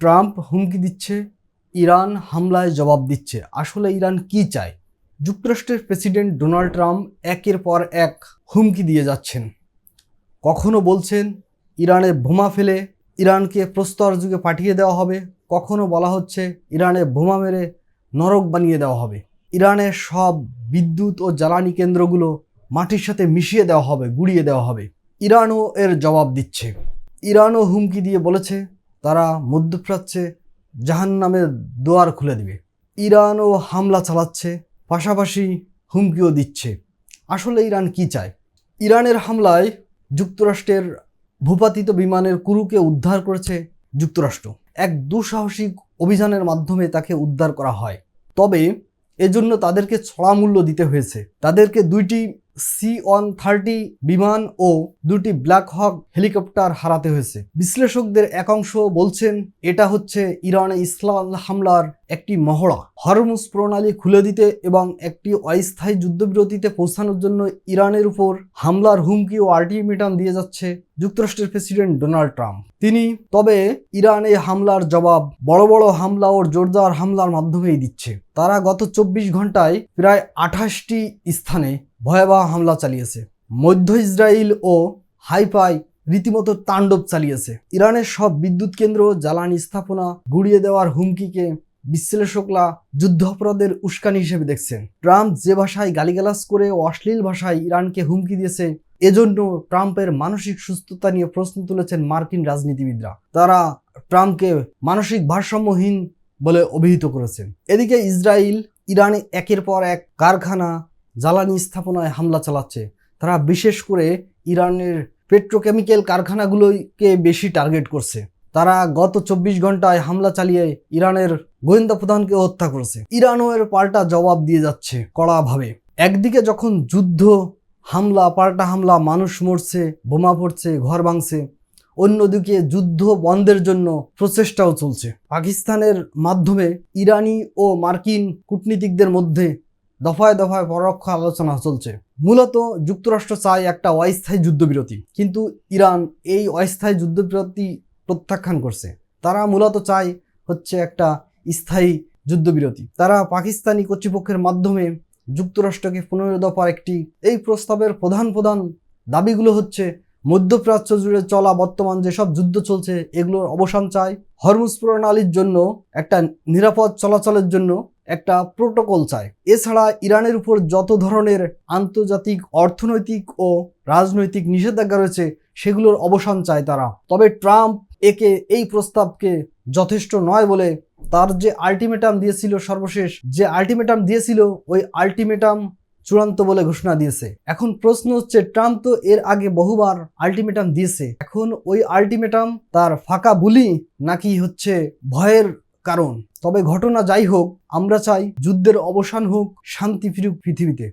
Trump হুমকি দিচ্ছে, Iran হামলায় জবাব দিচ্ছে। আসলে ইরান কি চায়? যুক্তরাষ্ট্রের প্রেসিডেন্ট ডোনাল্ড ট্রাম্প একের পর এক হুমকি দিয়ে যাচ্ছেন। কখনো বলছেন ইরানে বোমা ফেলে ইরানকে প্রস্তর যুগে পাঠিয়ে দেওয়া হবে, কখনো বলা হচ্ছে ইরানে বোমা মেরে নরক বানিয়ে দেওয়া হবে, ইরানের সব বিদ্যুৎ ও জ্বালানি কেন্দ্রগুলো মাটির সাথে মিশিয়ে দেওয়া হবে, গুঁড়িয়ে দেওয়া হবে। ইরানও এর জবাব দিচ্ছে। ইরানও হুমকি দিয়ে বলেছে তারা মধ্যপ্রাচ্যে জাহান্নামের দুয়ার খুলে দিবে। ইরানও হামলা চালাচ্ছে, পাশাপাশি হুমকিও দিচ্ছে। আসলে ইরান কি চায়? ইরানের হামলায় যুক্তরাষ্ট্রের ভূপাতিত বিমানের ক্রুকে উদ্ধার করেছে যুক্তরাষ্ট্র। এক দুঃসাহসিক অভিযানের মাধ্যমে তাকে উদ্ধার করা হয়। তবে এজন্য তাদেরকে চড়া মূল্য দিতে হয়েছে। তাদেরকে 2টি C-130 বিমান ও 2টি ব্ল্যাক হক হেলিকপ্টার হারাতে হয়েছে। বিশ্লেষকদের একাংশ বলছেন এটা হচ্ছে ইরানে ইসরায়েল হামলার একটি মহড়া। হরমুজ প্রণালী খুলে দিতে এবং একটি অস্থায়ী যুদ্ধবিরতিতে পৌঁছানোর জন্য ইরানের উপর হামলার হুমকি ও আল্টিমেটাম দিয়ে যাচ্ছে যুক্তরাষ্ট্রের প্রেসিডেন্ট ডোনাল্ড ট্রাম্প। তিনি তবে ইরানে হামলার জবাব বড় বড় হামলা ও জোরদার হামলার মাধ্যমেই দিচ্ছে। তারা গত 24 ঘন্টায় প্রায় 28টি স্থানে ভয়াবহ হামলা চালিয়েছে। মধ্য ইসরায়েল ও হাইফায় রীতিমতো তাণ্ডব চালিয়েছে। ইরানের সব বিদ্যুৎ কেন্দ্র, জ্বালানি স্থাপনা গুঁড়িয়ে দেওয়ার হুমকিকে বিশ্লেষকরা যুদ্ধাপরাধের উস্কানি হিসেবে দেখছেন। ট্রাম্প যে ভাষায় গালিগালাজ করে অশ্লীল ভাষায় ইরানকে হুমকি দিয়েছে, এজন্য ট্রাম্পের মানসিক সুস্থতা নিয়ে প্রশ্ন তুলেছেন মার্কিন রাজনীতিবিদরা। তারা ট্রাম্পকে মানসিক ভারসাম্যহীন বলে অভিহিত করেছেন। এদিকে ইসরায়েল ইরানে একের পর এক কারখানা, জ্বালানি স্থাপনায় হামলা চালাচ্ছে। তারা বিশেষ করে ইরানের পেট্রোকেমিক্যাল কারখানাগুলোকে বেশি টার্গেট করছে। তারা গত 24 ঘন্টায় হামলা চালিয়ে ইরানের গোয়েন্দা প্রধানকে হত্যা করেছে। ইরানও এর পাল্টা জবাব দিয়ে যাচ্ছে কড়াভাবে। একদিকে যখন যুদ্ধ, হামলা, পাল্টা হামলা, মানুষ মরছে, বোমা পড়ছে, ঘর ভাঙছে, অন্যদিকে যুদ্ধ বন্ধের জন্য প্রচেষ্টাও চলছে। পাকিস্তানের মাধ্যমে ইরানি ও মার্কিন কূটনীতিকদের মধ্যে দফায় দফায় পরোক্ষ আলোচনা চলছে। মূলত যুক্তরাষ্ট্র চায় একটা অস্থায়ী যুদ্ধবিরতি, কিন্তু ইরান এই অস্থায়ী যুদ্ধবিরতি প্রত্যাখ্যান করছে। তারা মূলত চায় হচ্ছে একটা স্থায়ী যুদ্ধবিরতি। তারা পাকিস্তানি কর্তৃপক্ষের মাধ্যমে যুক্তরাষ্ট্রকে 15 দফার একটি এই প্রস্তাবের প্রধান দাবিগুলো হচ্ছে মধ্যপ্রাচ্য জুড়ে চলা বর্তমান যেসব যুদ্ধ চলছে এগুলোর অবসান চায়, হরমুজ প্রণালীর জন্য একটা নিরাপদ চলাচলের জন্য একটা প্রোটোকল চায়। এছাড়া ইরানের উপর যত ধরনের আন্তর্জাতিক অর্থনৈতিক ও রাজনৈতিক নিষেধাজ্ঞা রয়েছে সেগুলোর অবসান চায় তারা। তবে ট্রাম্প এই প্রস্তাবকে যথেষ্ট নয় বলে তার যে আল্টিমেটাম দিয়েছিল, সর্বশেষ যে আল্টিমেটাম দিয়েছিল, ওই আল্টিমেটাম চূড়ান্ত বলে ঘোষণা দিয়েছে। এখন প্রশ্ন হচ্ছে, ট্রাম্প তো এর আগে বহুবার আল্টিমেটাম দিয়েছে, এখন ওই আল্টিমেটাম তার ফাঁকা বুলি নাকি হচ্ছে ভয়ের কারণ? তবে ঘটনা যাই হোক, আমরা চাই যুদ্ধের অবসান হোক, শান্তি ফিরুক পৃথিবীতে।